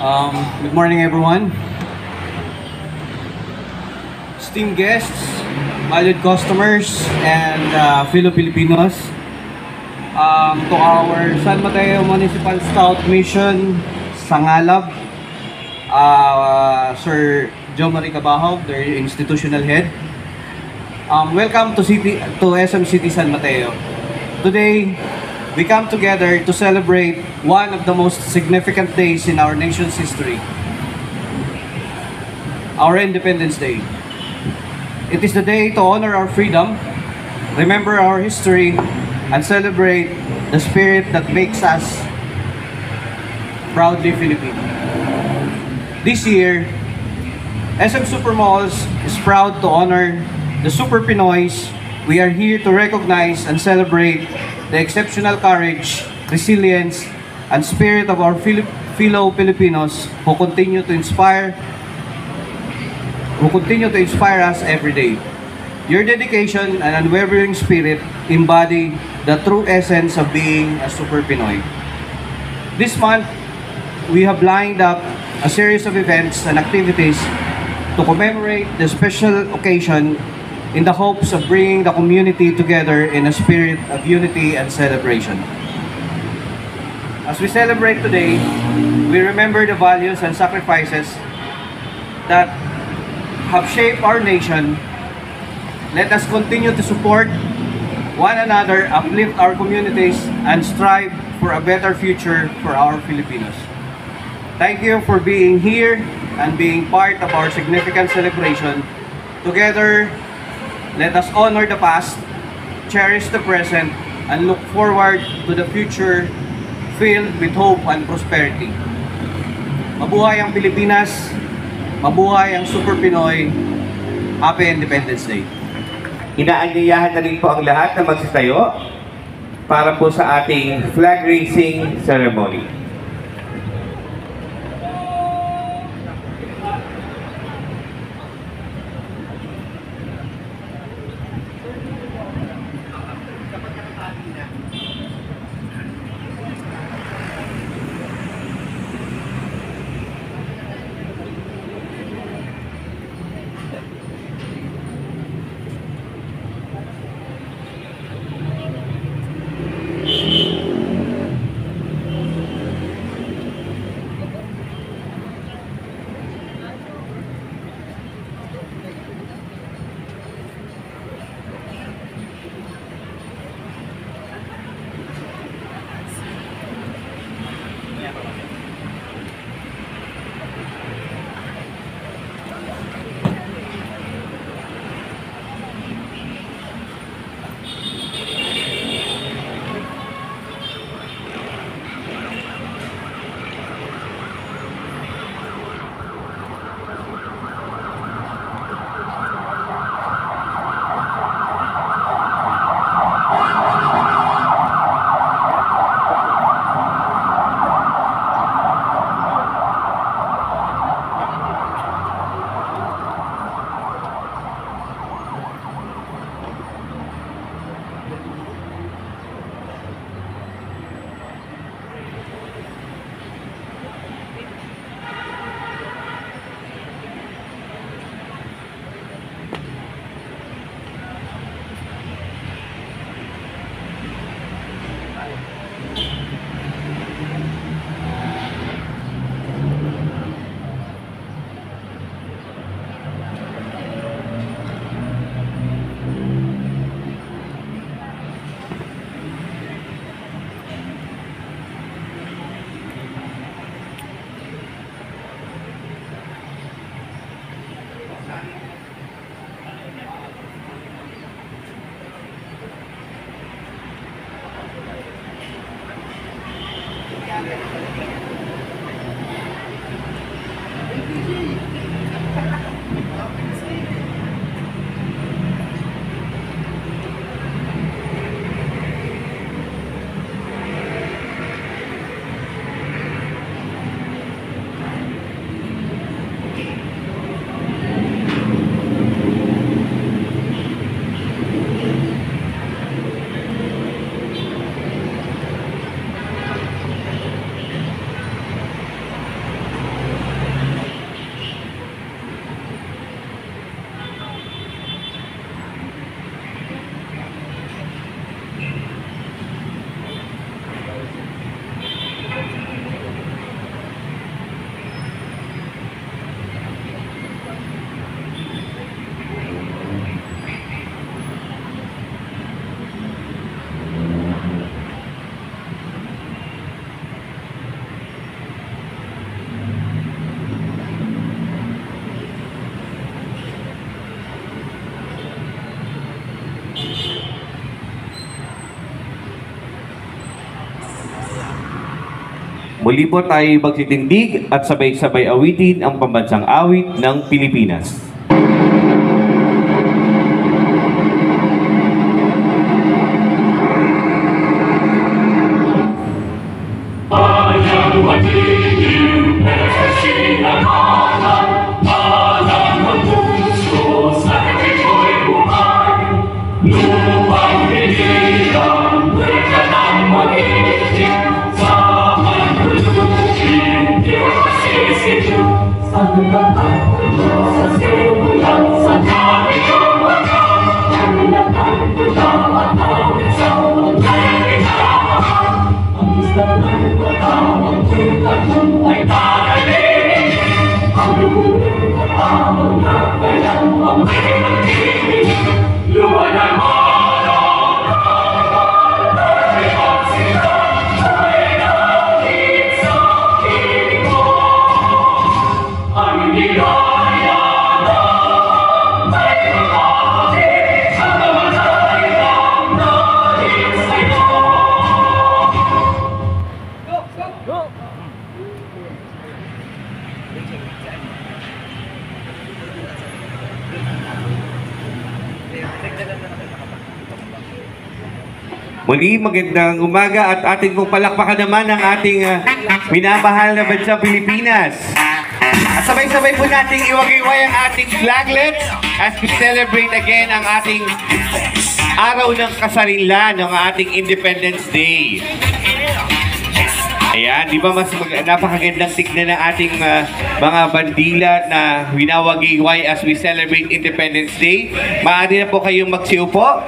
Good morning, everyone. Esteemed guests, valued customers, and fellow Filipinos. To our San Mateo Municipal Scout Mission Sangalab, Sir Joe Marie Cabahog, their institutional head. Welcome to SM City San Mateo. Today, we come together to celebrate one of the most significant days in our nation's history, our Independence Day. It is the day to honor our freedom, remember our history, and celebrate the spirit that makes us proudly Filipino. This year, SM Supermalls is proud to honor the Super Pinoys. We are here to recognize and celebrate the exceptional courage, resilience, and spirit of our fellow Filipinos who continue to inspire us every day. Your dedication and unwavering spirit embody the true essence of being a Super Pinoy. This month, we have lined up a series of events and activities to commemorate the special occasion in the hopes of bringing the community together in a spirit of unity and celebration. As we celebrate today, we remember the values and sacrifices that have shaped our nation. Let us continue to support one another, uplift our communities, and strive for a better future for our Filipinos. Thank you for being here and being part of our significant celebration. Together, let us honor the past, cherish the present, and look forward to the future filled with hope and prosperity. Mabuhay ang Pilipinas, mabuhay ang Super Pinoy. Happy Independence Day. Inaanyayahan na rin po ang lahat na magsitayo para po sa ating flag raising ceremony. Muli po tayo magsitindig at sabay-sabay awitin ang pambansang awit ng Pilipinas. Muli, magandang umaga at ating pong palakpakan naman ang ating minamahal na bansang Pilipinas. At sabay-sabay po nating iwag-iway ang ating flaglets as we celebrate again ang ating araw ng kasarinlan, ng ating Independence Day. Ayan, di ba mas napakagandang tignan ng ating mga bandila na winawag-iway as we celebrate Independence Day. Maaari na po kayong magsiupo.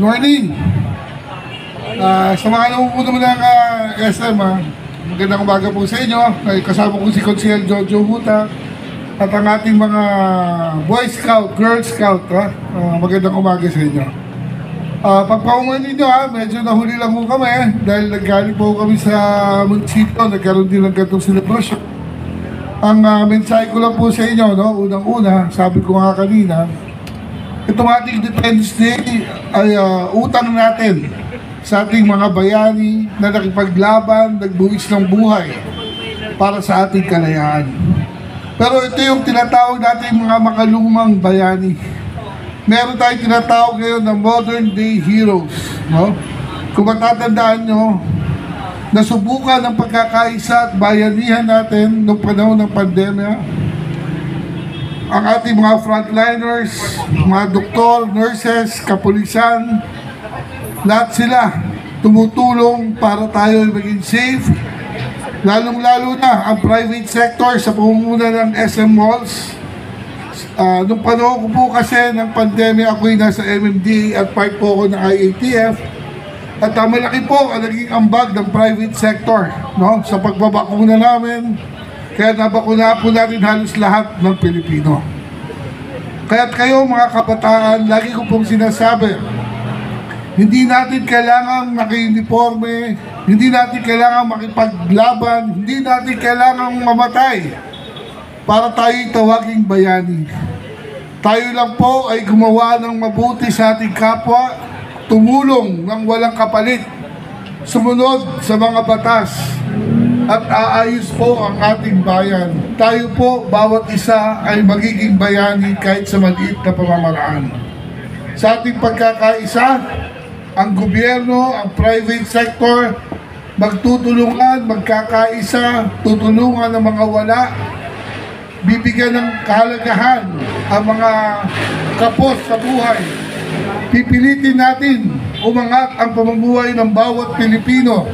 morning. Sa mga namupuno mo ng SM, magandang umaga po sa inyo. Kasama ko si Consihal Jojo Huta at ang ating mga Boy Scout, Girl Scout. Magandang umaga sa inyo. Pagpaungan ninyo, medyo nahuli lang po kami dahil naggaling po kami sa munisipyo, nagkaroon din ng ganitong celebration. Ang mensahe ko lang po sa inyo, no? Unang-una, sabi ko nga kanina, itong ating Independence Day ay utang natin sa ating mga bayani na nakipaglaban, nagbuwis ng buhay para sa ating kalayaan. Pero ito yung tinatawag natin mga makalumang bayani. Meron tayong tinatawag ngayon na modern day heroes. No? Kung matatandaan nyo, nasubukan ng pagkakaisa at bayanihan natin noong panahon ng pandemya. Ang ating mga frontliners, mga doktor, nurses, kapulisan, lahat sila tumutulong para tayo maging safe. Lalong-lalo na ang private sector sa pamumuno ng SM Malls. Nung panahon ko po kasi ng pandemya, ako'y nasa MMDA at part po ako ng IATF. At malaki po ang naging ambag ng private sector, no? Sa pagbabakuna namin. Kaya nabakuna po natin halos lahat ng Pilipino. Kaya't kayo mga kabataan, lagi ko pong sinasabi, hindi natin kailangang maki-uniforme, hindi natin kailangang makipaglaban, hindi natin kailangang mamatay para tayo'y tawaging bayani. Tayo lang po ay gumawa ng mabuti sa ating kapwa, tumulong ng walang kapalit, sumunod sa mga batas, at aayos po ang ating bayan. Tayo po, bawat isa ay magiging bayani kahit sa maliit na pamamaraan. Sa ating pagkakaisa, ang gobyerno, ang private sector, magtutulungan, magkakaisa, tutulungan ng mga wala, bibigyan ng kahalagahan ang mga kapos sa buhay. Pipilitin natin umangat ang pamumuhay ng bawat Pilipino.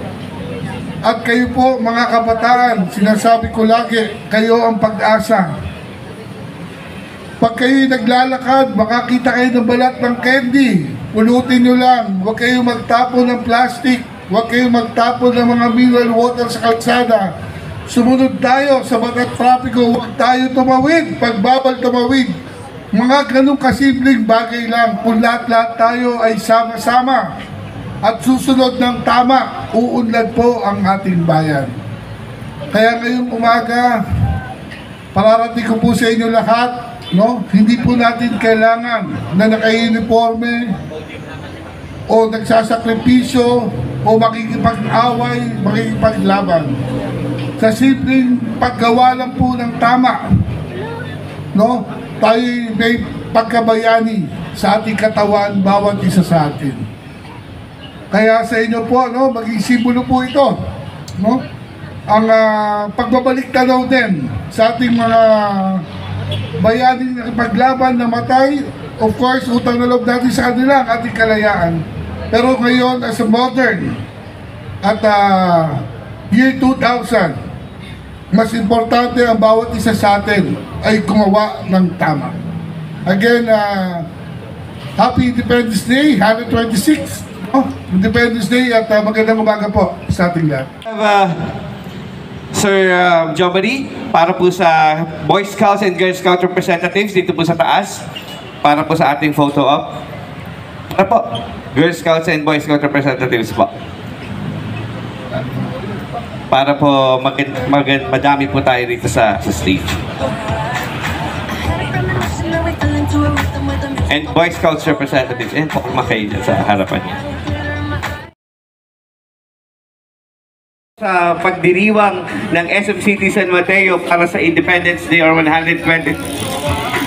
At kayo po mga kabataan, sinasabi ko lagi, kayo ang pag-asa. Pag kayo'y naglalakad, makakita kayo ng balat ng candy, pulutin nyo lang. Huwag kayong magtapon ng plastic, huwag kayong magtapon ng mga mineral water sa kalsada. Sumunod tayo sa batat trapiko, huwag tayo tumawid, pagbabal tumawid. Mga ganong kasimpleng bagay lang, kung lahat-lahat tayo ay sama-sama at susunod ng tama, uunlad po ang ating bayan. Kaya ngayong umaga, pararating ko po sa inyo lahat, no? Hindi po natin kailangan na naka-uniforme o nagsasakripisyo o makikipag-away, makikipaglaban. Sa simpleng paggawa lang po ng tama, no? Tayo may pagkabayani sa ating katawan, bawat isa sa atin. Kaya sa inyo po, no, maging simbolo po ito, no? Ang pagbabalik tanaw din sa ating mga bayani na paglaban na matay. Of course, utang na loob natin sa kanila ang ating kalayaan. Pero ngayon, as a modern at year 2000, mas importante ang bawat isa sa atin ay gumawa ng tama. Again, Happy Independence Day, 126. Independence Day at magandang umaga po sa ating lahat. Sir Jomari, para po sa Boy Scouts and Girl Scout representatives dito po sa taas, para po sa ating photo op. Para po, Girl Scouts and Boy Scout representatives po. Para po madami po tayo dito sa stage. And Boy Scouts representatives, and po kumakay sa harapan niya. Sa pagdiriwang ng SM City San Mateo para sa Independence Day or 120th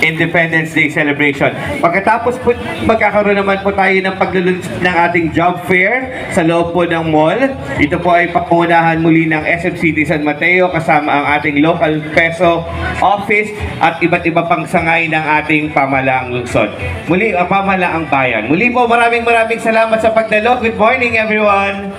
Independence Day celebration. Pagkatapos po, magkakaroon naman po tayo ng paglulunsad ng ating job fair sa loob po ng mall. Ito po ay pangunahan muli ng SM City San Mateo kasama ang ating local peso office at iba't iba pang sangay ng ating pamahalaang lungsod. Muli, ang pamahalaang bayan. Muli po, maraming salamat sa pagdalo. Good morning, everyone!